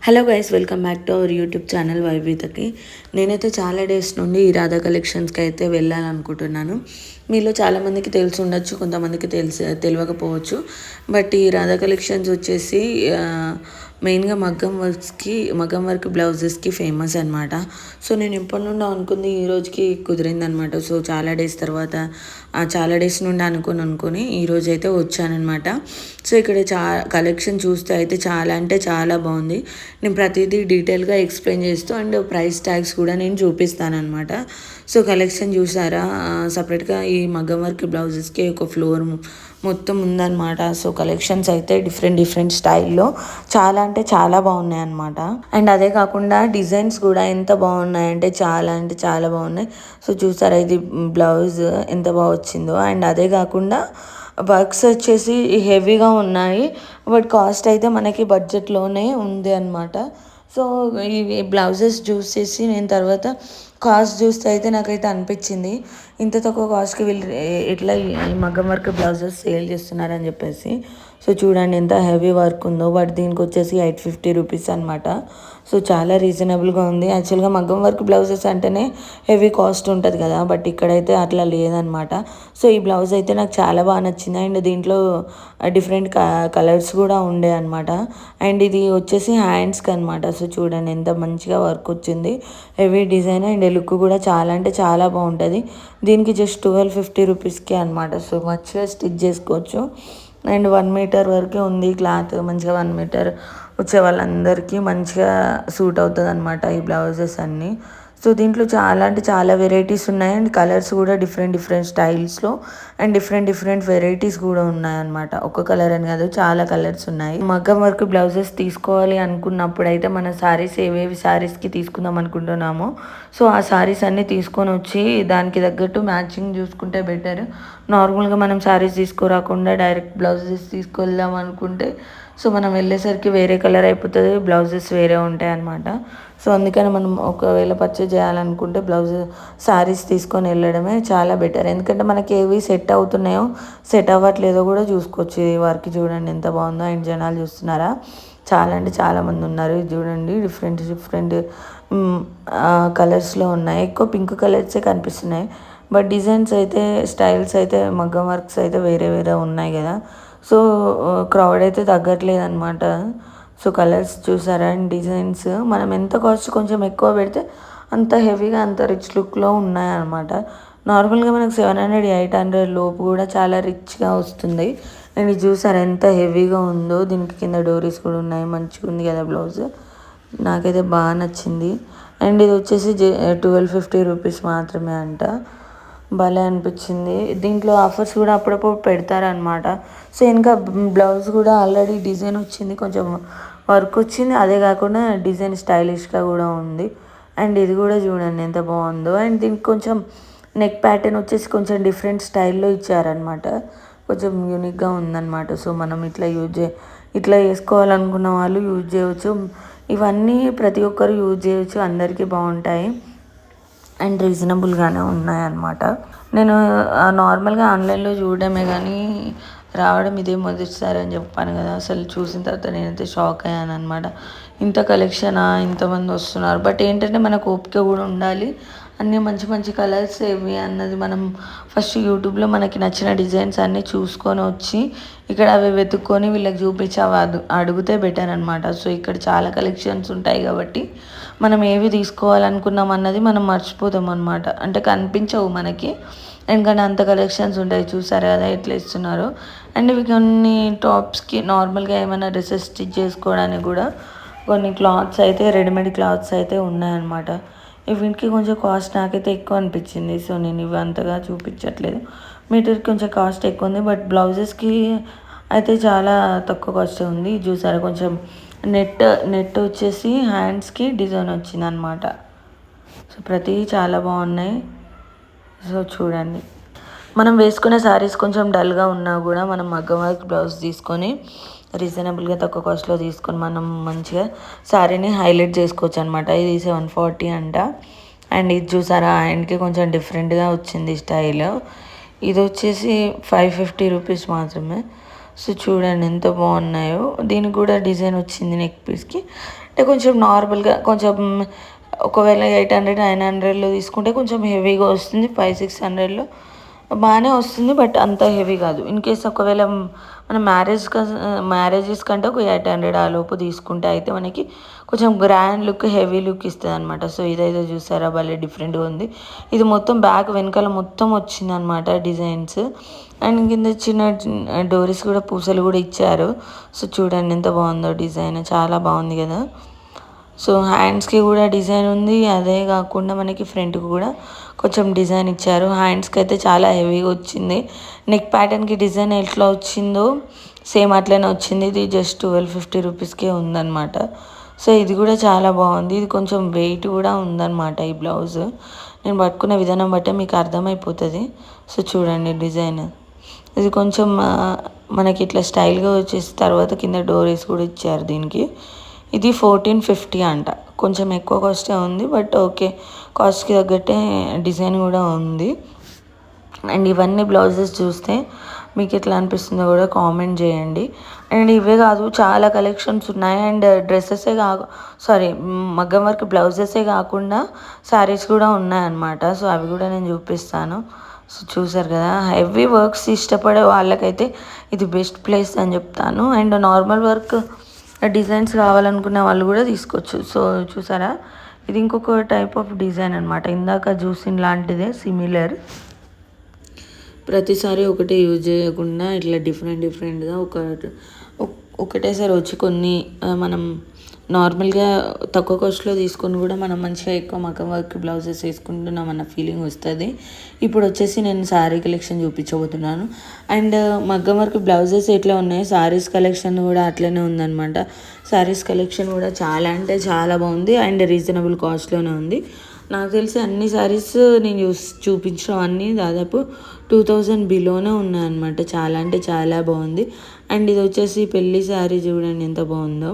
Hello guys, welcome back to our YouTube channel వైవితకి. నేనైతే చాలా డేస్ నుండి ఈ రాధా కలెక్షన్స్కి అయితే వెళ్ళాలనుకుంటున్నాను. మీలో చాలామందికి తెలిసి ఉండొచ్చు, కొంతమందికి తెలియకపోవచ్చు. బట్ ఈ రాధా కలెక్షన్స్ వచ్చేసి మెయిన్గా మగ్గం వర్క్ బ్లౌజెస్కి ఫేమస్ అనమాట. సో నేను ఎప్పటి నుండో అనుకుంది ఈ రోజుకి కుదిరిందనమాట. సో చాలా డేస్ నుండి అనుకొని ఈరోజు అయితే వచ్చానమాట. సో ఇక్కడ కలెక్షన్ చూస్తే అయితే చాలా అంటే చాలా బాగుంది. నేను ప్రతిదీ డీటెయిల్గా ఎక్స్ప్లెయిన్ చేస్తూ అండ్ ప్రైస్ ట్యాగ్స్ కూడా నేను చూపిస్తానమాట. సో కలెక్షన్ చూసారా, సపరేట్గా ఈ మగ్గం వర్క్ బ్లౌజెస్కి ఒక ఫ్లోర్ మొత్తం ఉందన్నమాట. సో కలెక్షన్స్ అయితే డిఫరెంట్ స్టైల్లో చాలా అంటే చాలా బాగున్నాయి అనమాట. అండ్ అదే కాకుండా డిజైన్స్ కూడా ఎంత బాగున్నాయి అంటే చాలా బాగున్నాయి. సో చూసారా, ఇది బ్లౌజ్ ఎంత బాగా వచ్చిందో. అండ్ అదే కాకుండా వర్క్స్ వచ్చేసి హెవీగా ఉన్నాయి, బట్ కాస్ట్ అయితే మనకి బడ్జెట్లోనే ఉంది అనమాట. సో ఈ బ్లౌజెస్ చూసేసి నేను తర్వాత కాస్ట్ చూస్తే అయితే నాకైతే అనిపించింది, ఇంత తక్కువ కాస్ట్కి వీళ్ళు ఎట్లా ఈ మగ్గం వర్క్ బ్లౌజెస్ సేల్ చేస్తున్నారని చెప్పేసి. సో చూడండి ఎంత హెవీ వర్క్ ఉందో. బట్ దీనికి వచ్చేసి 850 రూపీస్ అనమాట. సో చాలా రీజనబుల్గా ఉంది. యాక్చువల్గా మగ్గం వర్క్ బ్లౌజెస్ అంటేనే హెవీ కాస్ట్ ఉంటుంది కదా, బట్ ఇక్కడైతే అట్లా లేదనమాట. సో ఈ బ్లౌజ్ అయితే నాకు చాలా బాగా నచ్చింది. అండ్ దీంట్లో డిఫరెంట్ కలర్స్ కూడా ఉండే అనమాట. అండ్ ఇది వచ్చేసి హ్యాండ్స్కి అనమాట. సో చూడండి ఎంత మంచిగా వర్క్ వచ్చింది, హెవీ డిజైన్. అండ్ లుక్ కూడా చాలా అంటే చాలా బాగుంటుంది. దీనికి జస్ట్ 1250 రూపీస్కి అనమాట. సో మంచిగా స్టిచ్ చేసుకోవచ్చు. అండ్ 1 మీటర్ వరకే ఉంది క్లాత్. మంచిగా 1 మీటర్ వచ్చే వాళ్ళందరికీ మంచిగా సూట్ అవుతుంది అనమాట ఈ బ్లౌజెస్ అన్నీ. సో దీంట్లో చాలా అంటే చాలా వెరైటీస్ ఉన్నాయి. అండ్ కలర్స్ కూడా డిఫరెంట్ స్టైల్స్లో అండ్ డిఫరెంట్ వెరైటీస్ కూడా ఉన్నాయన్నమాట. ఒక కలర్ అని కాదు, చాలా కలర్స్ ఉన్నాయి. మగ్గం వర్క్ బ్లౌజెస్ తీసుకోవాలి అనుకున్నప్పుడు అయితే మన సారీస్ ఏవేవి సారీస్కి తీసుకుందాం అనుకుంటున్నామో సో ఆ సారీస్ అన్నీ తీసుకొని వచ్చి దానికి తగ్గట్టు మ్యాచింగ్ చూసుకుంటే బెటర్. నార్మల్గా మనం సారీస్ తీసుకురాకుండా డైరెక్ట్ బ్లౌజెస్ తీసుకెళ్దాం అనుకుంటే సో మనం వెళ్ళేసరికి వేరే కలర్ అయిపోతుంది, బ్లౌజెస్ వేరే ఉంటాయి అన్నమాట. సో అందుకని మనం ఒకవేళ పర్చేజ్ చేయాలనుకుంటే శారీస్ తీసుకొని వెళ్ళడమే చాలా బెటర్. ఎందుకంటే మనకి ఏవి సెట్ అవుతున్నాయో సెట్ అవ్వట్లేదో కూడా చూసుకోవచ్చు. ఈ వర్క్ చూడండి ఎంత బాగుందో. అండ్ జనాలు చూస్తున్నారా, చాలా అంటే చాలామంది ఉన్నారు. చూడండి డిఫరెంట్ కలర్స్లో ఉన్నాయి. ఎక్కువ పింక్ కలర్సే కనిపిస్తున్నాయి. బట్ డిజైన్స్ అయితే స్టైల్స్ అయితే మగ్గం వర్క్స్ అయితే వేరే ఉన్నాయి కదా. సో క్రౌడ్ అయితే తగ్గట్లేదు అనమాట. సో కలర్స్ చూసారా అండ్ డిజైన్స్ మనం ఎంత కాస్ట్ కొంచెం ఎక్కువ పెడితే అంత హెవీగా అంత రిచ్ లుక్లో ఉన్నాయన్నమాట. నార్మల్గా మనకు 700 800 లోపు కూడా చాలా రిచ్గా వస్తుంది. అండ్ ఇది చూసారా ఎంత హెవీగా ఉందో. దీనికి కింద డోరీస్ కూడా ఉన్నాయి. మంచిగా ఉంది కదా బ్లౌజ్, నాకైతే బాగా నచ్చింది. అండ్ ఇది వచ్చేసి 1250 రూపీస్ మాత్రమే అంట. భలే అనిపించింది. దీంట్లో ఆఫర్స్ కూడా అప్పుడప్పుడు పెడతారనమాట. సో ఇంకా బ్లౌజ్ కూడా ఆల్రెడీ డిజైన్ వచ్చింది, కొంచెం వర్క్ వచ్చింది. అదే కాకుండా డిజైన్ స్టైలిష్గా కూడా ఉంది. అండ్ ఇది కూడా చూడండి ఎంత బాగుందో. అండ్ దీనికి కొంచెం నెక్ ప్యాటర్న్ వచ్చేసి కొంచెం డిఫరెంట్ స్టైల్లో ఇచ్చారనమాట. కొంచెం యూనిక్గా ఉందన్నమాట. సో మనం ఇట్లా వేసుకోవాలనుకున్న వాళ్ళు యూజ్ చేయవచ్చు. ఇవన్నీ ప్రతి ఒక్కరు యూజ్ చేయవచ్చు, అందరికీ బాగుంటాయి అండ్ రీజనబుల్గానే ఉన్నాయన్నమాట. నేను నార్మల్గా ఆన్లైన్లో చూడడమే కానీ రావడం ఇదే మొదటిసారి అని చెప్పాను కదా. అసలు చూసిన తర్వాత నేనైతే షాక్ అయ్యాను అనమాట. ఇంత కలెక్షనా, ఇంతమంది వస్తున్నారు. బట్ ఏంటంటే మనకు ఓపిక కూడా ఉండాలి. అన్నీ మంచి కలర్స్ ఏవి అన్నది మనం ఫస్ట్ యూట్యూబ్లో మనకి నచ్చిన డిజైన్స్ అన్నీ చూసుకొని వచ్చి ఇక్కడ అవి వెతుక్కొని వీళ్ళకి చూపించి అవి అడిగితే బెటర్ అనమాట. సో ఇక్కడ చాలా కలెక్షన్స్ ఉంటాయి కాబట్టి మనం ఏవి తీసుకోవాలనుకున్నాం అన్నది మనం మర్చిపోతాం అనమాట. అంటే కనిపించవు మనకి, ఎందుకంటే అంత కలెక్షన్స్ ఉంటాయి. చూసారు కదా ఎట్లా ఇస్తున్నారు. అండ్ ఇవి కొన్ని టాప్స్కి నార్మల్గా ఏమైనా డ్రెస్సెస్ స్టిచ్ చేసుకోవడానికి కూడా కొన్ని క్లాత్స్ అయితే రెడీమేడ్ క్లాత్స్ అయితే ఉన్నాయన్నమాట. వీటికి కొంచెం కాస్ట్ నాకైతే ఎక్కువ అనిపించింది. సో నేను ఇవి అంతగా చూపించట్లేదు. మీటర్కి కొంచెం కాస్ట్ ఎక్కువ ఉంది, బట్ బ్లౌజెస్కి అయితే చాలా తక్కువ కాస్ట్ ఉంది. చూసారా కొంచెం నెట్ వచ్చేసి హ్యాండ్స్కి డిజైన్ వచ్చింది అనమాట. సో ప్రతి చాలా బాగున్నాయి. సో చూడండి, మనం వేసుకునే శారీస్ కొంచెం డల్గా ఉన్నా కూడా మనం మగ్గం వర్క్ బ్లౌజ్ తీసుకొని రీజనబుల్గా తక్కువ కాస్ట్లో తీసుకొని మనం మంచిగా శారీని హైలైట్ చేసుకోవచ్చు అనమాట. ఇది 740 అంట. అండ్ ఇది చూసారా హ్యాండ్కి కొంచెం డిఫరెంట్గా వచ్చింది స్టైల్. ఇది వచ్చేసి 550 రూపీస్ మాత్రమే. సో చూడండి ఎంత బాగున్నాయో. దీనికి కూడా డిజైన్ వచ్చింది నెక్ పీస్కి. అంటే కొంచెం నార్మల్గా కొంచెం ఒకవేళ 800 900లో తీసుకుంటే కొంచెం హెవీగా వస్తుంది. 500 600లో బాగానే వస్తుంది, బట్ అంత హెవీ కాదు. ఇన్ కేస్ ఒకవేళ మనం మ్యారేజెస్ కంటే ఒక 800 ఆ లోపు తీసుకుంటే అయితే మనకి కొంచెం గ్రాండ్ లుక్, హెవీ లుక్ ఇస్తుంది అనమాట. సో ఇదైతే చూసారా భలే డిఫరెంట్గా ఉంది. ఇది మొత్తం బ్యాక్ వెనకాల మొత్తం వచ్చిందనమాట డిజైన్స్. అండ్ కింద చిన్న డోరీస్ కూడా పూసలు కూడా ఇచ్చారు. సో చూడండి ఎంత బాగుందో డిజైన్, చాలా బాగుంది కదా. సో హ్యాండ్స్కి కూడా డిజైన్ ఉంది, అదే కాకుండా మనకి ఫ్రంట్కి కూడా కొంచెం డిజైన్ ఇచ్చారు. హ్యాండ్స్కి అయితే చాలా హెవీగా వచ్చింది. నెక్ ప్యాటర్న్కి డిజైన్ ఎట్లా వచ్చిందో సేమ్ అట్లనే వచ్చింది. ఇది జస్ట్ 1250 రూపీస్కే ఉందన్నమాట. సో ఇది కూడా చాలా బాగుంది. ఇది కొంచెం వెయిట్ కూడా ఉందన్నమాట ఈ బ్లౌజ్. నేను పట్టుకునే విధానం బట్టే మీకు అర్థమైపోతుంది. సో చూడండి డిజైన్, ఇది కొంచెం మనకి ఇట్లా స్టైల్గా వచ్చేసి తర్వాత కింద డోరీస్ కూడా ఇచ్చారు దీనికి. ఇది 1450 అంట, కొంచెం ఎక్కువ కాస్టే ఉంది, బట్ ఓకే కాస్ట్కి తగ్గట్టే డిజైన్ కూడా ఉంది. అండ్ ఇవన్నీ బ్లౌజెస్ చూస్తే మీకు ఎట్లా అనిపిస్తుందో కూడా కామెంట్ చేయండి. అండ్ ఇవే కాదు చాలా కలెక్షన్స్ ఉన్నాయి. అండ్ మగ్గం వర్క్ బ్లౌజెసే కాకుండా శారీస్ కూడా ఉన్నాయన్నమాట. సో అవి కూడా నేను చూపిస్తాను. సో చూసారు కదా, హెవీ వర్క్స్ ఇష్టపడే వాళ్ళకైతే ఇది బెస్ట్ ప్లేస్ అని చెప్తాను. అండ్ నార్మల్ వర్క్ డిజైన్స్ కావాలనుకునే వాళ్ళు కూడా తీసుకోవచ్చు. సో చూసారా, ఇది ఇంకొక టైప్ ఆఫ్ డిజైన్ అనమాట. ఇందాక చూసిన లాంటిదే సిమిలర్. ప్రతిసారి ఒకటే యూజ్ చేయకుండా ఇట్లా డిఫరెంట్గా ఒకటేసారి వచ్చి కొన్ని మనం నార్మల్గా తక్కువ కాస్ట్లో తీసుకొని కూడా మనం మంచిగా ఎక్కువ మగ్గం వర్క్ బ్లౌజెస్ వేసుకుంటున్నాం అన్న ఫీలింగ్ వస్తుంది. ఇప్పుడు వచ్చేసి నేను శారీ కలెక్షన్ చూపించబోతున్నాను. అండ్ మగ్గం వర్క్ బ్లౌజెస్ ఎట్లా ఉన్నాయి, శారీస్ కలెక్షన్ కూడా అట్లనే ఉందన్నమాట. శారీస్ కలెక్షన్ కూడా చాలా అంటే చాలా బాగుంది. అండ్ రీజనబుల్ కాస్ట్లోనే ఉంది. నాకు తెలిసి అన్ని శారీస్ నేను చూపించడం అన్నీ దాదాపు 2000 బిలోనే ఉన్నాయన్నమాట. చాలా అంటే చాలా బాగుంది. అండ్ ఇది వచ్చేసి పెళ్ళి శారీ, చూడండి ఎంత బాగుందో,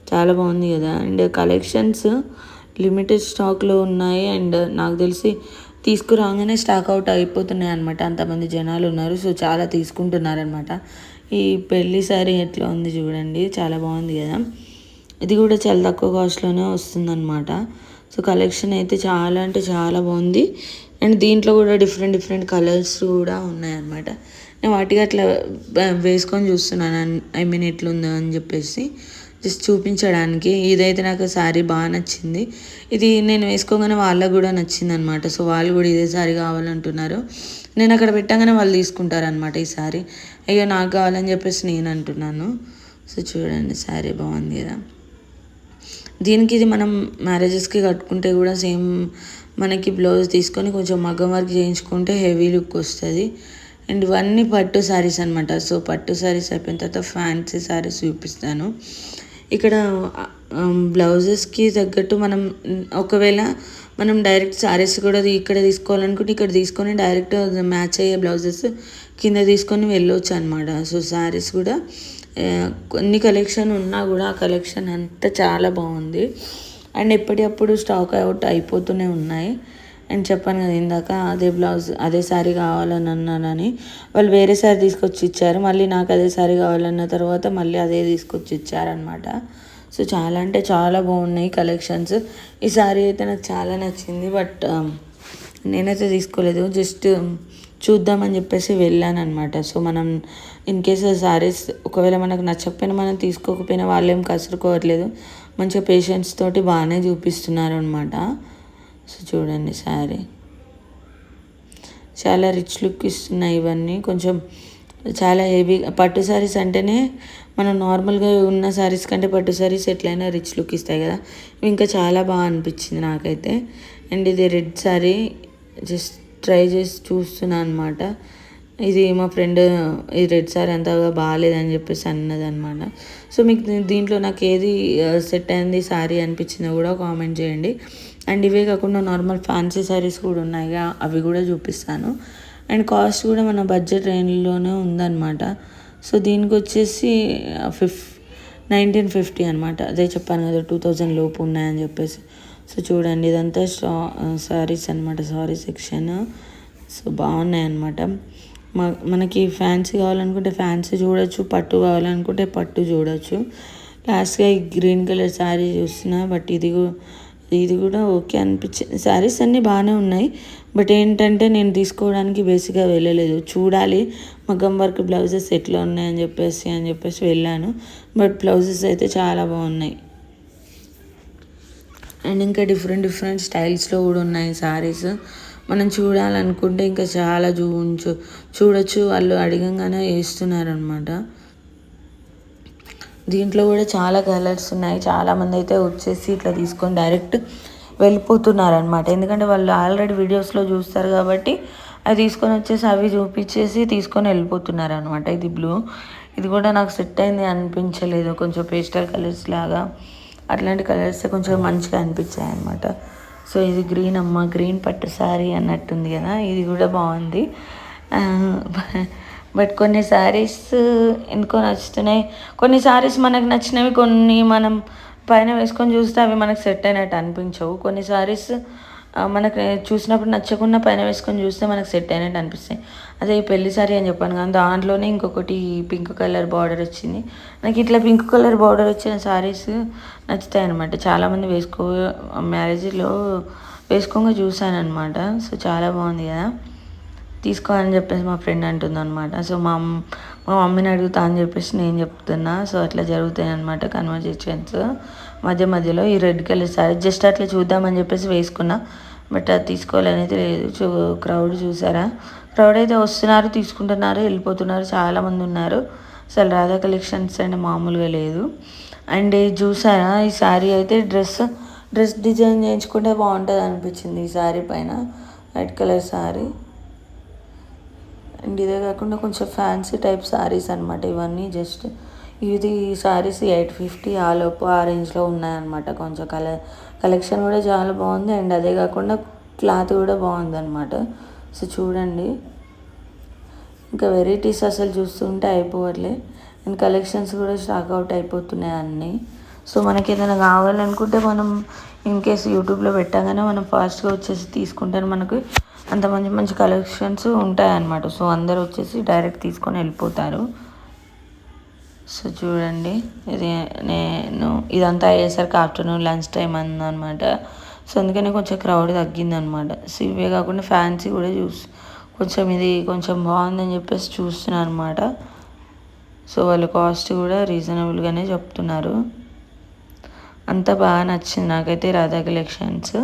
చాలా బాగుంది కదా. అండ్ కలెక్షన్స్ లిమిటెడ్ స్టాక్లో ఉన్నాయి. అండ్ నాకు తెలిసి తీసుకురాగానే స్టాక్ అవుట్ అయిపోతున్నాయి అనమాట, అంతమంది జనాలు ఉన్నారు. సో చాలా తీసుకుంటున్నారనమాట. ఈ పెళ్ళి శారీ ఎట్లా ఉంది చూడండి, చాలా బాగుంది కదా. ఇది కూడా చాలా తక్కువ కాస్ట్లోనే వస్తుందన్నమాట. సో కలెక్షన్ అయితే చాలా అంటే చాలా బాగుంది. అండ్ దీంట్లో కూడా డిఫరెంట్ కలర్స్ కూడా ఉన్నాయన్నమాట. నేను వాటికి అట్లా వేసుకొని చూస్తున్నాను, ఎట్లుందో అని చెప్పేసి జస్ట్ చూపించడానికి. ఇదైతే నాకు శారీ బాగా నచ్చింది. ఇది నేను వేసుకోగానే వాళ్ళకు కూడా నచ్చింది అనమాట. సో వాళ్ళు కూడా ఇదే శారీ కావాలంటున్నారు. నేను అక్కడ పెట్టగానే వాళ్ళు తీసుకుంటారనమాట ఈ శారీ. అయ్యో నాకు కావాలని చెప్పేసి నేను అంటున్నాను. సో చూడండి శారీ బాగుంది కదా. దీనికి ఇది మనం మ్యారేజెస్కి కట్టుకుంటే కూడా సేమ్ మనకి బ్లౌజ్ తీసుకొని కొంచెం మగ్గం వర్క్ చేయించుకుంటే హెవీ లుక్ వస్తుంది. అండ్ ఇవన్నీ పట్టు శారీస్ అనమాట. సో పట్టు శారీస్ అయిపోయిన తర్వాత ఫ్యాన్సీ శారీస్ చూపిస్తాను. ఇక్కడ బ్లౌజెస్కి తగ్గట్టు ఒకవేళ మనం డైరెక్ట్ శారీస్ కూడా ఇక్కడ తీసుకోవాలనుకుంటే ఇక్కడ తీసుకొని డైరెక్ట్ మ్యాచ్ అయ్యే బ్లౌజెస్ కింద తీసుకొని వెళ్ళొచ్చు అనమాట. సో శారీస్ కూడా కొన్ని కలెక్షన్ ఉన్నా కూడా ఆ కలెక్షన్ అంతా చాలా బాగుంది. అండ్ ఎప్పటికప్పుడు స్టాక్ అవుట్ అయిపోతూనే ఉన్నాయి. అండ్ చెప్పాను కదా ఇందాక, అదే శారీ కావాలని అన్నానని వాళ్ళు వేరే శారీ తీసుకొచ్చి ఇచ్చారు. మళ్ళీ నాకు అదే శారీ కావాలన్న తర్వాత మళ్ళీ అదే తీసుకొచ్చి ఇచ్చారనమాట. సో చాలా అంటే చాలా బాగున్నాయి కలెక్షన్స్. ఈ శారీ అయితే నాకు చాలా నచ్చింది, బట్ నేనైతే తీసుకోలేదు, జస్ట్ చూద్దామని చెప్పేసి వెళ్ళాను అనమాట. సో మనం ఇన్ కేసు శారీస్ ఒకవేళ మనకు నచ్చకపోయినా మనం తీసుకోకపోయినా వాళ్ళేం కసురుకోవట్లేదు, మంచిగా పేషెన్స్ తోటి బాగానే చూపిస్తున్నారు అనమాట. సో చూడండి శారీ చాలా రిచ్ లుక్ ఇస్తున్నాయి. ఇవన్నీ కొంచెం చాలా హెవీ పట్టు శారీస్ అంటేనే మనం నార్మల్గా ఉన్న శారీస్ కంటే పట్టు శారీస్ ఎట్లయినా రిచ్ లుక్ ఇస్తాయి కదా. ఇంకా చాలా బాగా అనిపించింది నాకైతే. అండ్ ఇది రెడ్ శారీ జస్ట్ ట్రై చేసి చూస్తున్నాను అనమాట. ఇది మా ఫ్రెండ్ ఈ రెడ్ శారీ అంతగా బాగాలేదని చెప్పేసి అన్నది అనమాట. సో మీకు దీంట్లో నాకు ఏది సెట్ అయింది శారీ అనిపించిందో కూడా కామెంట్ చేయండి. అండ్ ఇవే కాకుండా నార్మల్ ఫ్యాన్సీ శారీస్ కూడా ఉన్నాయిగా, అవి కూడా చూపిస్తాను. అండ్ కాస్ట్ కూడా మన బడ్జెట్ రేంజ్లోనే ఉందన్నమాట. సో దీనికి వచ్చేసి 1950 అనమాట. అదే చెప్పాను కదా 2000 లోపు ఉన్నాయని చెప్పేసి. సో చూడండి ఇదంతా శారీస్ అనమాట, శారీ సెక్షన్. సో బాగున్నాయి అన్నమాట. మనకి ఫ్యాన్సీ కావాలనుకుంటే ఫ్యాన్సీ చూడొచ్చు, పట్టు కావాలనుకుంటే పట్టు చూడొచ్చు. లాస్ట్గా ఈ గ్రీన్ కలర్ శారీ చూస్తున్నా, బట్ ఇది కూడా ఓకే అనిపించింది. శారీస్ అన్నీ బాగానే ఉన్నాయి, బట్ ఏంటంటే నేను తీసుకోవడానికి బేసిక్గా వెళ్ళలేదు. చూడాలి మగ్గం వర్క్ బ్లౌజెస్ ఎట్లా ఉన్నాయని చెప్పేసి వెళ్ళాను. బట్ బ్లౌజెస్ అయితే చాలా బాగున్నాయి. అండ్ ఇంకా డిఫరెంట్ స్టైల్స్లో కూడా ఉన్నాయి శారీస్. మనం చూడాలనుకుంటే ఇంకా చాలా చూడొచ్చు. వాళ్ళు అడగంగానే వేస్తున్నారనమాట. దీంట్లో కూడా చాలా కలర్స్ ఉన్నాయి. చాలామంది అయితే వచ్చేసి ఇట్లా తీసుకొని డైరెక్ట్ వెళ్ళిపోతున్నారనమాట. ఎందుకంటే వాళ్ళు ఆల్రెడీ వీడియోస్లో చూస్తారు కాబట్టి అవి తీసుకొని వచ్చేసి అవి చూపించేసి తీసుకొని వెళ్ళిపోతున్నారనమాట. ఇది బ్లూ, ఇది కూడా నాకు సెట్ అయింది అనిపించలేదు. కొంచెం పేస్టల్ కలర్స్ లాగా అట్లాంటి కలర్స్ కొంచెం మంచిగా అనిపించాయి అనమాట. సో ఇది గ్రీన్ పట్టు శారీ అన్నట్టుంది కదా, ఇది కూడా బాగుంది. బట్ కొన్ని శారీస్ ఎందుకో నచ్చుతున్నాయి. కొన్ని శారీస్ మనకు నచ్చినవి, కొన్ని మనం పైన వేసుకొని చూస్తే అవి మనకు సెట్ అయినట్టు అనిపించవు. కొన్ని శారీస్ మనకు చూసినప్పుడు నచ్చకుండా పైన వేసుకొని చూస్తే మనకు సెట్ అయినట్టు అనిపిస్తాయి. అదే ఈ పెళ్లి శారీ అని చెప్పాను కానీ దాంట్లోనే ఇంకొకటి పింక్ కలర్ బార్డర్ వచ్చింది. నాకు ఇట్లా పింక్ కలర్ బార్డర్ వచ్చిన శారీస్ నచ్చుతాయి అనమాట. చాలామంది మ్యారేజ్లో వేసుకోగా చూసాను అనమాట. సో చాలా బాగుంది కదా, తీసుకోవాలని చెప్పేసి మా ఫ్రెండ్ అంటుంది అనమాట. సో మా మమ్మీని అడుగుతా అని చెప్పేసి నేను చెప్తున్నా. సో అట్లా జరుగుతాయి అనమాట కన్వర్జేషన్స్ మధ్యలో. ఈ రెడ్ కలర్ శారీ జస్ట్ అట్లా చూద్దామని చెప్పేసి వేసుకున్నా, బట్ అది తీసుకోవాలనేది లేదు. క్రౌడ్ చూసారా, క్రౌడ్ అయితే వస్తున్నారు, తీసుకుంటున్నారు, వెళ్ళిపోతున్నారు, చాలామంది ఉన్నారు. అసలు రాధా కలెక్షన్స్ అంటే మామూలుగా లేదు. అండ్ చూసారా ఈ శారీ అయితే డ్రెస్ డిజైన్ చేయించుకుంటే బాగుంటుంది అనిపించింది ఈ శారీ పైన. Red colour sari. అండ్ ఇదే కాకుండా కొంచెం ఫ్యాన్సీ టైప్ శారీస్ అనమాట ఇవన్నీ. జస్ట్ ఇది శారీస్ 850 ఆ రేంజ్లో ఉన్నాయన్నమాట. కొంచెం కలెక్షన్ కూడా చాలా బాగుంది. అండ్ అదే కాకుండా క్లాత్ కూడా బాగుంది అనమాట. సో చూడండి, ఇంకా వెరైటీస్ అసలు చూస్తుంటే అయిపోవట్లే. అండ్ కలెక్షన్స్ కూడా స్టాక్ అవుట్ అయిపోతున్నాయి అన్నీ. సో మనకి ఏదైనా కావాలనుకుంటే మనం ఇన్ కేసు యూట్యూబ్లో పెట్టగానే మనం ఫాస్ట్గా వచ్చేసి తీసుకుంటే మనకు అంత మంచి కలెక్షన్స్ ఉంటాయన్నమాట. సో అందరు వచ్చేసి డైరెక్ట్ తీసుకొని వెళ్ళిపోతారు. సో చూడండి, నేను ఇదంతా అయ్యేసరికి ఆఫ్టర్నూన్ లంచ్ టైం అన్నమాట. సో అందుకని కొంచెం క్రౌడ్ తగ్గిందనమాట. సో ఇవే కాకుండా ఫ్యాన్సీ కూడా ఇది కొంచెం బాగుందని చెప్పేసి చూస్తున్నాను అనమాట. సో వాళ్ళు కాస్ట్ కూడా రీజనబుల్గానే చెప్తున్నారు. అంతా బాగా నచ్చింది నాకైతే రాధా కలెక్షన్స్.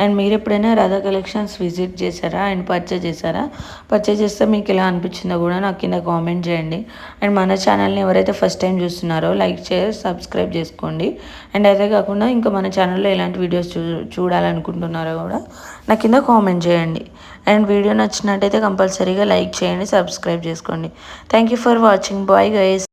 అండ్ మీరు ఎప్పుడైనా రాధా కలెక్షన్స్ విజిట్ చేశారా అండ్ పర్చేజ్ చేస్తే మీకు ఎలా అనిపించిందో కూడా నాకు కింద కామెంట్ చేయండి. అండ్ మన ఛానల్ని ఎవరైతే ఫస్ట్ టైం చూస్తున్నారో లైక్ సబ్స్క్రైబ్ చేసుకోండి. అండ్ అదే కాకుండా ఇంకా మన ఛానల్లో ఎలాంటి వీడియోస్ చూడాలనుకుంటున్నారో కూడా నాకు కింద కామెంట్ చేయండి. అండ్ వీడియో నచ్చినట్టయితే కంపల్సరీగా లైక్ చేయండి, సబ్స్క్రైబ్ చేసుకోండి. Thank you for watching. Bye guys.